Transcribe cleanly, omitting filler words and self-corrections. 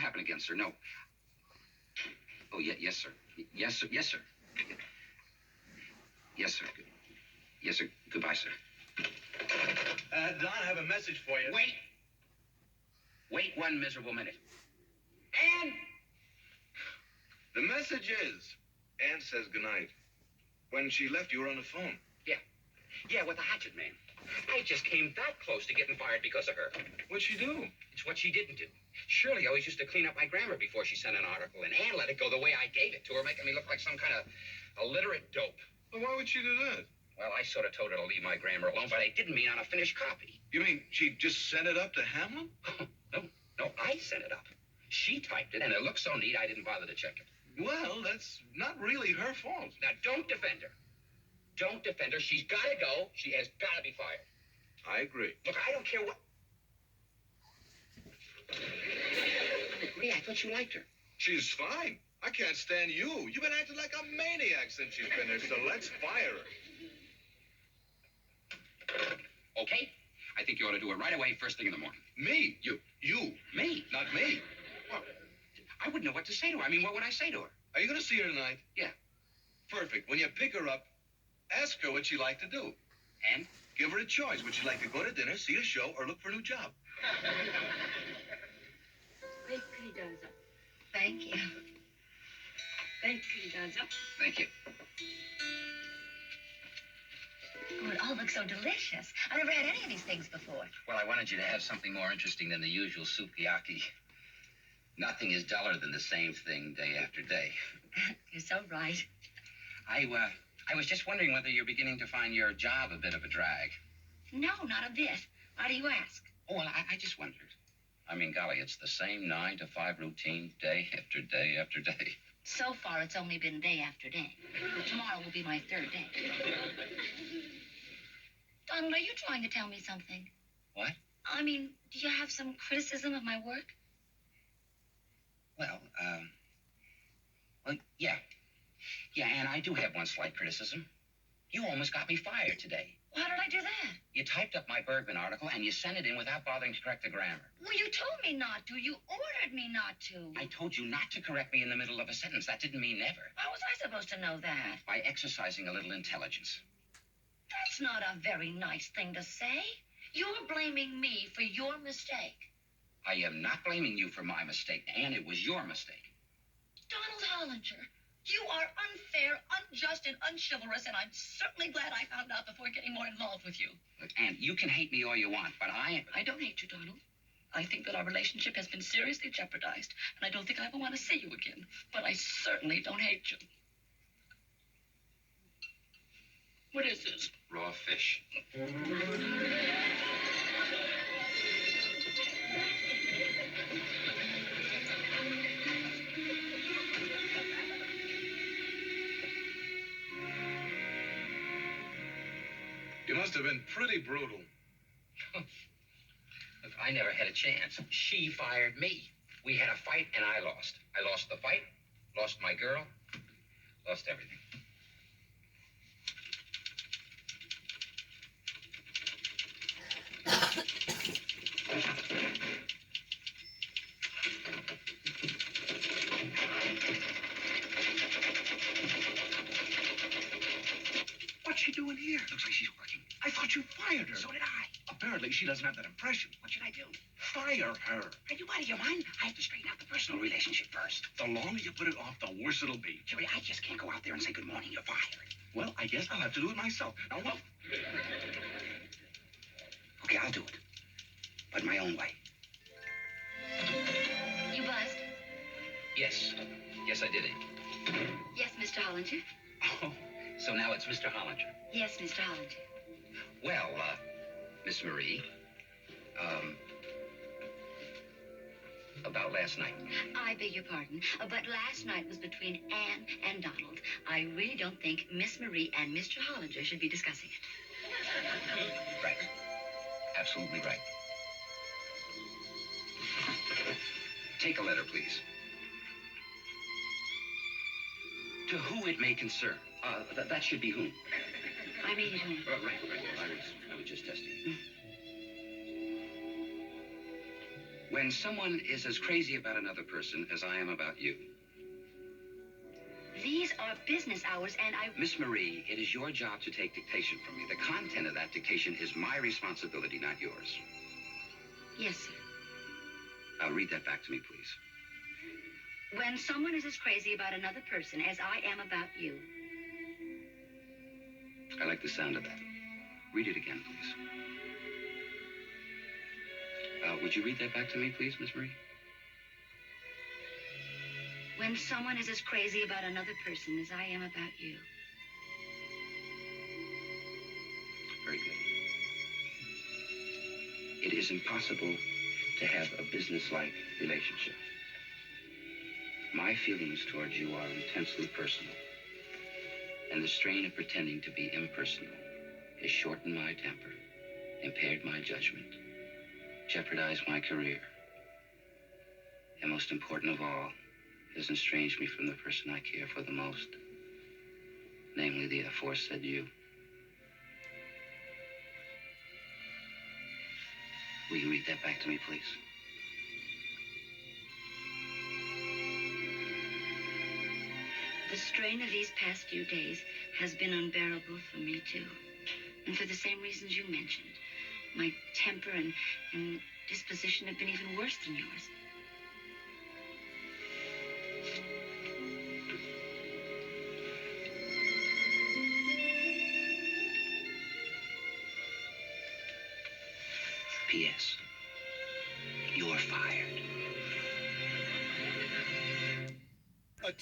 happen again, sir. No. Oh, yeah, yes, sir. Yes, sir. Yes, sir. Yes, sir. Yes, sir. Goodbye, sir. Don, I have a message for you. Wait. Wait one miserable minute. Anne! The message is, Ann says goodnight. When she left, you were on the phone. Yeah, with the hatchet man. I just came that close to getting fired because of her. What'd she do? It's what she didn't do. Shirley always used to clean up my grammar before she sent an article, and Anne let it go the way I gave it to her, making me look like some kind of illiterate dope. Well, why would she do that? Well, I sort of told her to leave my grammar alone, but I didn't mean on a finished copy. You mean she just sent it up to Hamlin? No, I sent it up. She typed it, and it looked so neat I didn't bother to check it. Well, that's not really her fault. Now, don't defend her. Don't defend her. She's got to go. She has got to be fired. I agree. Look, I don't care what... Marie, I thought you liked her. She's fine. I can't stand you. You've been acting like a maniac since she's been here, so let's fire her. Okay? I think you ought to do it right away, first thing in the morning. Me? You. Me? Not me. Well, I wouldn't know what to say to her. I mean, what would I say to her? Are you going to see her tonight? Yeah. Perfect. When you pick her up, ask her what she'd like to do. And? Give her a choice. Would she like to go to dinner, see a show, or look for a new job? Bakery does up. Thank you. Bakery does up. Thank you. Oh, it all looks so delicious. I've never had any of these things before. Well, I wanted you to have something more interesting than the usual sukiyaki. Nothing is duller than the same thing day after day. You're so right. I was just wondering whether you're beginning to find your job a bit of a drag. No, not a bit. Why do you ask? Oh, well, I just wondered. I mean, golly, it's the same 9 to 5 routine day after day after day. So far, it's only been day after day. Tomorrow will be my third day. Donald, are you trying to tell me something? What? I mean, do you have some criticism of my work? Well, yeah. Yeah, and I do have one slight criticism. You almost got me fired today. How did I do that? You typed up my Bergman article, and you sent it in without bothering to correct the grammar. Well, you told me not to. You ordered me not to. I told you not to correct me in the middle of a sentence. That didn't mean never. How was I supposed to know that? By exercising a little intelligence. That's not a very nice thing to say. You're blaming me for your mistake. I am not blaming you for my mistake, and it was your mistake. Donald Hollinger, you are unfair, unjust, and unchivalrous, and I'm certainly glad I found out before getting more involved with you. Look, Anne, you can hate me all you want, but I don't hate you, Donald. I think that our relationship has been seriously jeopardized, and I don't think I ever want to see you again. But I certainly don't hate you. What is this? Raw fish. You must have been pretty brutal. Look, I never had a chance. She fired me. We had a fight, and I lost. I lost the fight, lost my girl, lost everything. What's she doing here? Looks like she's working. I thought you fired her. So did I. Apparently, she doesn't have that impression. What should I do? Fire her. Are you out of your mind? I have to straighten out the personal relationship first. The longer you put it off, the worse it'll be. Jerry, I just can't go out there and say good morning, you're fired. Well, I guess I'll have to do it myself. Now, what? Okay, I'll do it. But my own way. You buzzed? Yes. Yes, I did it. Yes, Mr. Hollinger. Oh, so now it's Mr. Hollinger. Yes, Mr. Hollinger. Well, Miss Marie, about last night. I beg your pardon, but last night was between Anne and Donald. I really don't think Miss Marie and Mr. Hollinger should be discussing it. Right. Absolutely right. Take a letter, please. To who it may concern. That should be whom. I made it home. Right. I was just testing. When someone is as crazy about another person as I am about you. These are business hours, and I... Miss Marie, it is your job to take dictation from me. The content of that dictation is my responsibility, not yours. Yes, sir. Now read that back to me, please. When someone is as crazy about another person as I am about you. I like the sound of that. Read it again, please. Would you read that back to me, please, Miss Marie? When someone is as crazy about another person as I am about you. Very good. It is impossible to have a business-like relationship. My feelings towards you are intensely personal, and the strain of pretending to be impersonal has shortened my temper, impaired my judgment, jeopardized my career, and most important of all, has estranged me from the person I care for the most, namely the aforesaid you. Will you read that back to me, please? The strain of these past few days has been unbearable for me, too. And for the same reasons you mentioned. My temper and disposition have been even worse than yours. P.S.